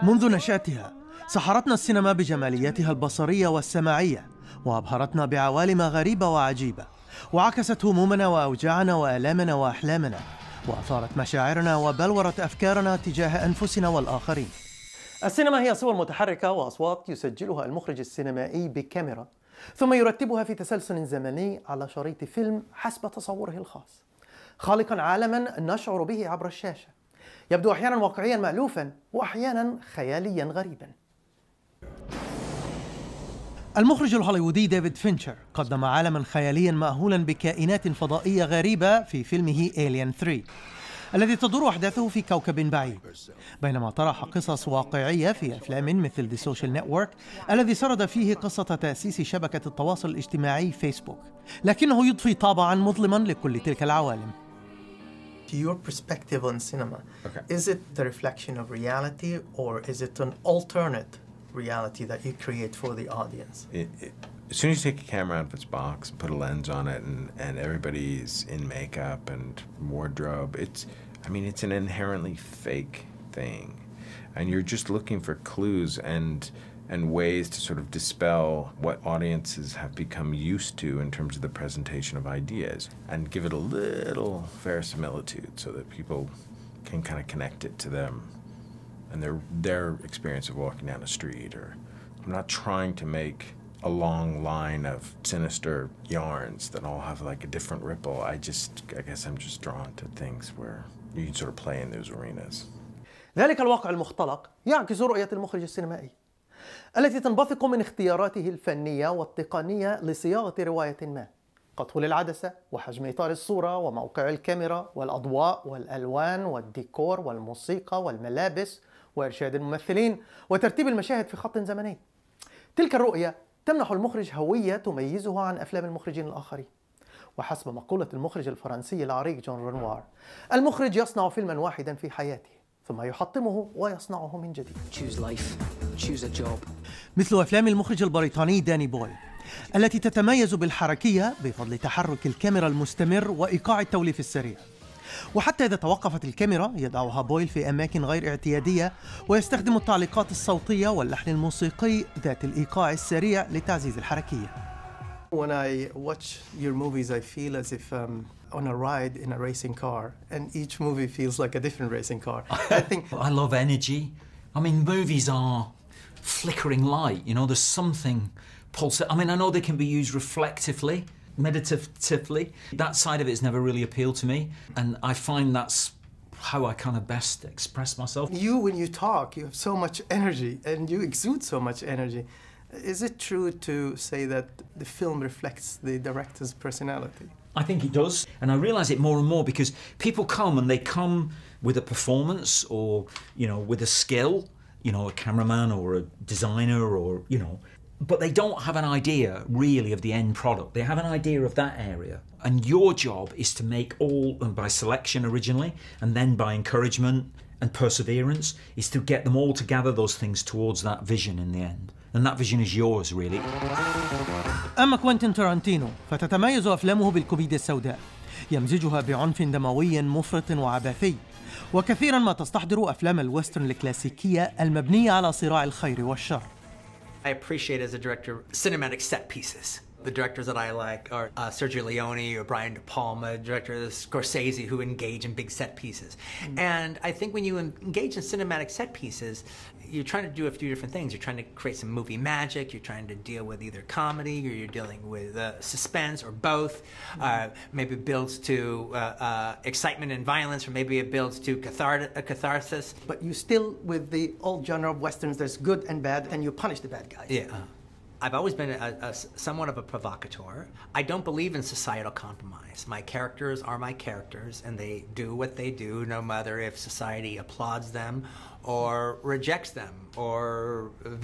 منذ نشأتها سحرتنا السينما بجمالياتها البصرية والسماعية، وأبهرتنا بعوالم غريبة وعجيبة، وعكست همومنا وأوجاعنا وآلامنا وأحلامنا، وأثارت مشاعرنا وبلورت أفكارنا تجاه أنفسنا والآخرين. السينما هي صور متحركة وأصوات يسجلها المخرج السينمائي بكاميرا، ثم يرتبها في تسلسل زمني على شريط فيلم حسب تصوره الخاص، خالقا عالما نشعر به عبر الشاشة، يبدو أحيانا واقعيا مألوفا وأحيانا خياليا غريبا. المخرج الهوليوودي ديفيد فينشر قدم عالما خياليا مأهولا بكائنات فضائية غريبة في فيلمه Alien 3 الذي تدور أحداثه في كوكب بعيد، بينما طرح قصص واقعية في أفلام مثل The Social Network الذي سرد فيه قصة تأسيس شبكة التواصل الاجتماعي فيسبوك، لكنه يضفي طابعا مظلما لكل تلك العوالم. Your perspective on cinema, is it the reflection of reality or is it an alternate reality that you create for the audience? As soon as you take a camera out of its box and put a lens on it and everybody's in makeup and wardrobe, it's an inherently fake thing. And you're just looking for clues and ways to sort of dispel what audiences have become used to in terms of the presentation of ideas and give it a little verisimilitude so that people can kind of connect it to them and their experience of walking down a street. Or I'm not trying to make a long line of sinister yarns that all have like a different ripple. I guess I'm just drawn to things where you can sort of play in those arenas. ذلك الواقع المختلق يعكس رؤية المخرج السينمائي التي تنبثق من اختياراته الفنية والتقنية لصياغة رواية ما، كطول العدسة وحجم إطار الصورة وموقع الكاميرا والأضواء والألوان والديكور والموسيقى والملابس وإرشاد الممثلين وترتيب المشاهد في خط زمني. تلك الرؤية تمنح المخرج هوية تميزه عن أفلام المخرجين الآخرين. وحسب مقولة المخرج الفرنسي العريق جون رنوار، المخرج يصنع فيلما واحدا في حياته ثم يحطمه ويصنعه من جديد. مثل أفلام المخرج البريطاني داني بويل التي تتميز بالحركية بفضل تحرك الكاميرا المستمر وإيقاع التوليف السريع، وحتى إذا توقفت الكاميرا يضعها بويل في أماكن غير اعتيادية ويستخدم التعليقات الصوتية واللحن الموسيقي ذات الإيقاع السريع لتعزيز الحركية. When I watch your movies, I feel as if on a ride in a racing car, and each movie feels like a different racing car. I love energy. I mean, movies are flickering light. You know, there's something pulsing. I mean, I know they can be used reflectively, meditatively. That side of it has never really appealed to me, and I find that's how I kind of best express myself. When you talk, you have so much energy, and you exude so much energy. Is it true to say that the film reflects the director's personality? I think it does, and I realise it more and more because people come and they come with a performance or, you know, with a skill, you know, a cameraman or a designer or, you know, but they don't have an idea really of the end product. They have an idea of that area, and your job is to make all, and by selection originally, and then by encouragement and perseverance, is to get them all to gather those things towards that vision in the end. And that vision is yours, really. أما كوينتين تارانتينو فتتميز أفلامه بالكوميديا السوداء، يمزجها بعنف دموي مفرط وعبثي، وكثيرا ما تستحضر أفلام الويسترن الكلاسيكية المبنية على صراع الخير والشر. I appreciate as a director cinematic set pieces. The directors that I like are Sergio Leone or Brian De Palma, directors Scorsese, who engage in big set pieces. And I think when you engage in cinematic set pieces, you're trying to do a few different things. You're trying to create some movie magic, you're trying to deal with either comedy or you're dealing with suspense or both. Maybe it builds to excitement and violence, or maybe it builds to catharsis. But you still, with the old genre of westerns, there's good and bad, and you punish the bad guys. Yeah. I've always been somewhat of a provocateur. I don't believe in societal compromise. My characters are my characters, and they do what they do, no matter if society applauds them or rejects them or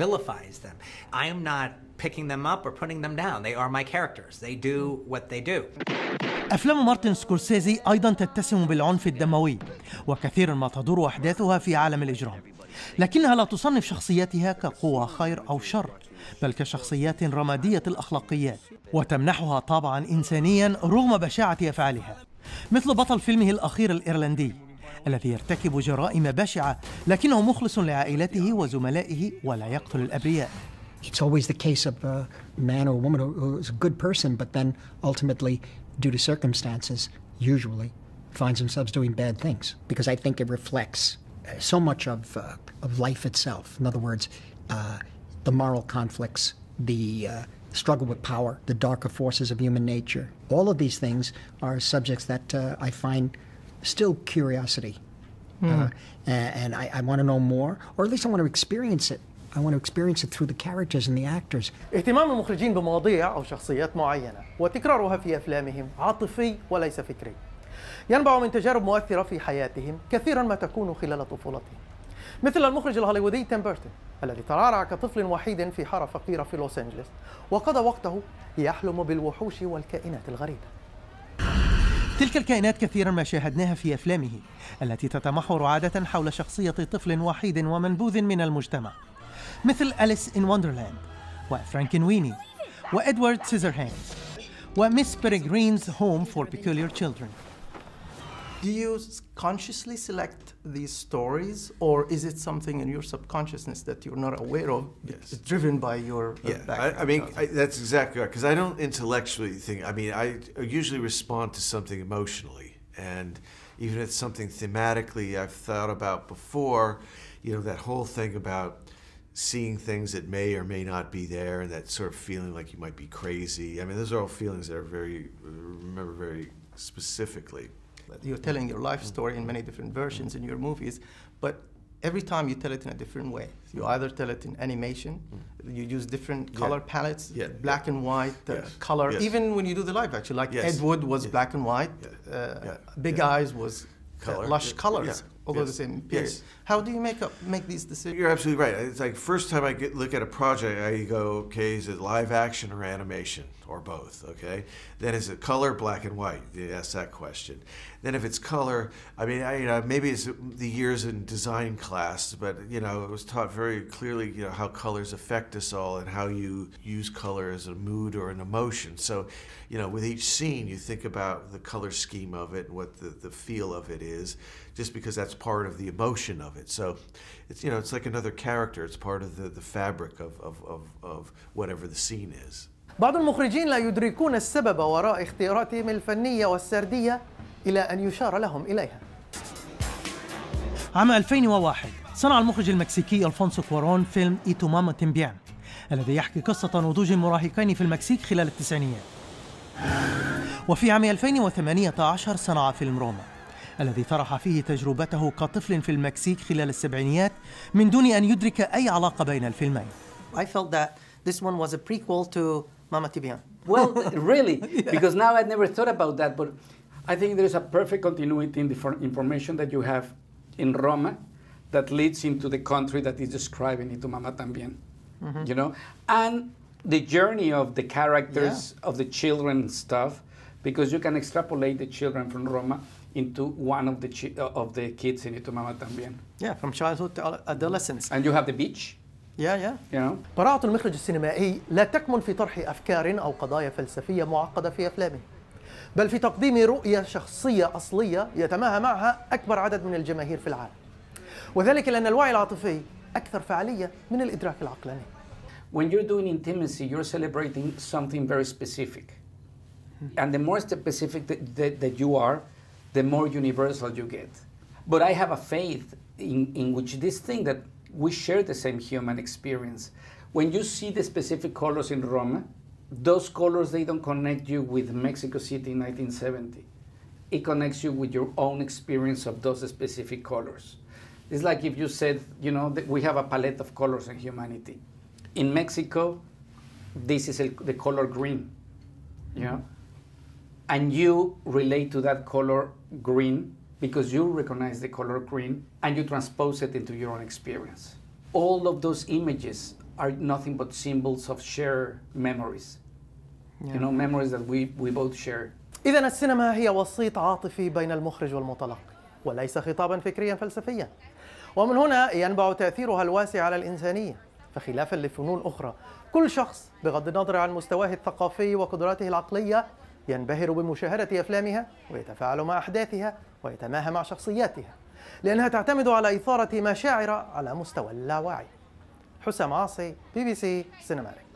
vilifies them. I am not picking them up or putting them down. They are my characters. They do what they do. أفلام مارتن سكورسيزي أيضا تتسم بالعنف الدموي، وكثيرا ما تدور أحداثها في عالم الإجرام، لكنها لا تصنف شخصياتها كقوى خير أو شر، بل كشخصيات رمادية الأخلاقيات، وتمنحها طابعا إنسانيا رغم بشاعة أفعالها، مثل بطل فيلمه الأخير الإيرلندي الذي يرتكب جرائم بشعة لكنه مخلص لعائلته وزملائه ولا يقتل الأبرياء. It's always the case of a man or a woman who is a good person, but then ultimately, due to circumstances, usually finds themselves doing bad things. Because I think it reflects so much of life itself. In other words, the moral conflicts, the struggle with power, the darker forces of human nature. All of these things are subjects that I find still curiosity. And I want to know more, or at least I want to experience it. I want to experience it through the characters and the actors. اهتمام المخرجين بمواضيع أو شخصيات معينة وتكرارها في أفلامهم عاطفي وليس فكري. ينبع من تجارب مؤثرة في حياتهم كثيرا ما تكون خلال طفولتهم. مثل المخرج الهوليوودي تيم بيرتون الذي ترعرع كطفل وحيد في حارة فقيرة في لوس أنجلوس وقضى وقته يحلم بالوحوش والكائنات الغريبة. تلك الكائنات كثيرا ما شاهدناها في أفلامه التي تتمحور عادة حول شخصية طفل وحيد ومنبوذ من المجتمع، مثل أليس إن وندرلاند وفرانكنويني وإدوارد سيزرهاندز وميس بيريغرينز هوم فور بيكوليار تشيلدرن. Do you consciously select these stories, or is it something in your subconsciousness that you're not aware of? Yes. It's driven by your background? I mean, that's exactly right, because I don't intellectually think, I mean, I usually respond to something emotionally, and even if it's something thematically I've thought about before, you know, that whole thing about seeing things that may or may not be there, and that sort of feeling like you might be crazy. I mean, those are all feelings that are remember very specifically. You're telling your life story in many different versions in your movies, but every time you tell it in a different way. You either tell it in animation, you use different color palettes, black and white color. Yes. Even when you do the live action, like Ed Wood was black and white, Big Eyes was lush colors over the same period. How do you make these decisions? You're absolutely right. It's like first time I look at a project, I go, okay, is it live action or animation or both? Okay. Then is it color, black and white? You ask that question. Then if it's color, I mean, maybe it's the years in design class, but you know, it was taught very clearly, you know, how colors affect us all and how you use color as a mood or an emotion. So, you know, with each scene, you think about the color scheme of it, what the feel of it is, just because that's part of the emotion of it. So it's, you know, it's like another character. It's part of the fabric of whatever the scene is. بعض المخرجين لا يدركون السبب وراء اختياراتهم الفنية والسردية إلى أن يشار لهم إليها. عام 2001 صنع المخرج المكسيكي ألفونسو كوارون فيلم Y tu mamá también الذي يحكي قصة نضوج مراهقين في المكسيك خلال التسعينيات. وفي عام 2018 صنع فيلم روما الذي طرح فيه تجربته كطفل في المكسيك خلال السبعينيات من دون أن يدرك أي علاقة بين الفيلمين. I felt that this one was a prequel to Mama Tibian. Well, really, because now I'd never thought about that, but I think there's a perfect continuity in the information that you have in Roma that leads into the country that is describing Y tu mamá también, you know? And the journey of the characters, of the children stuff, because you can extrapolate the children from Roma into one of the kids in Y tu mamá también. Yeah, from childhood to adolescence. And you have the beach. Yeah. You know? براعة المخرج السينمائي لا تكمن في طرح أفكار أو قضايا فلسفية معقدة في أفلامه، بل في تقديم رؤية شخصية أصلية يتماهى معها أكبر عدد من الجماهير في العالم، وذلك لأن الوعي العاطفي أكثر فعالية من الإدراك العقلاني. When you're doing intimacy, you're celebrating something very specific. And the more specific that you are, the more universal you get. But I have a faith in which this thing that we share the same human experience. When you see the specific colors in Roma, those colors, they don't connect you with Mexico City in 1970. It connects you with your own experience of those specific colors. It's like if you said, you know, that we have a palette of colors in humanity. In Mexico, this is the color green, you know? And you relate to that color green because you recognize the color green and you transpose it into your own experience. All of those images are nothing but symbols of shared memories. You know, memories that we both share. إذن السينما هي وسيط عاطفي بين المخرج والمتلقي، وليس خطابا فكريا فلسفيا. ومن هنا ينبع تأثيرها الواسع على الإنسانية، فخلافا لفنون أخرى، كل شخص بغض النظر عن مستواه الثقافي وقدراته العقلية ينبهر بمشاهدة أفلامها ويتفاعل مع أحداثها ويتماهى مع شخصياتها، لأنها تعتمد على إثارة مشاعر على مستوى اللاوعي. حسام عاصي، BBC سينماتيك.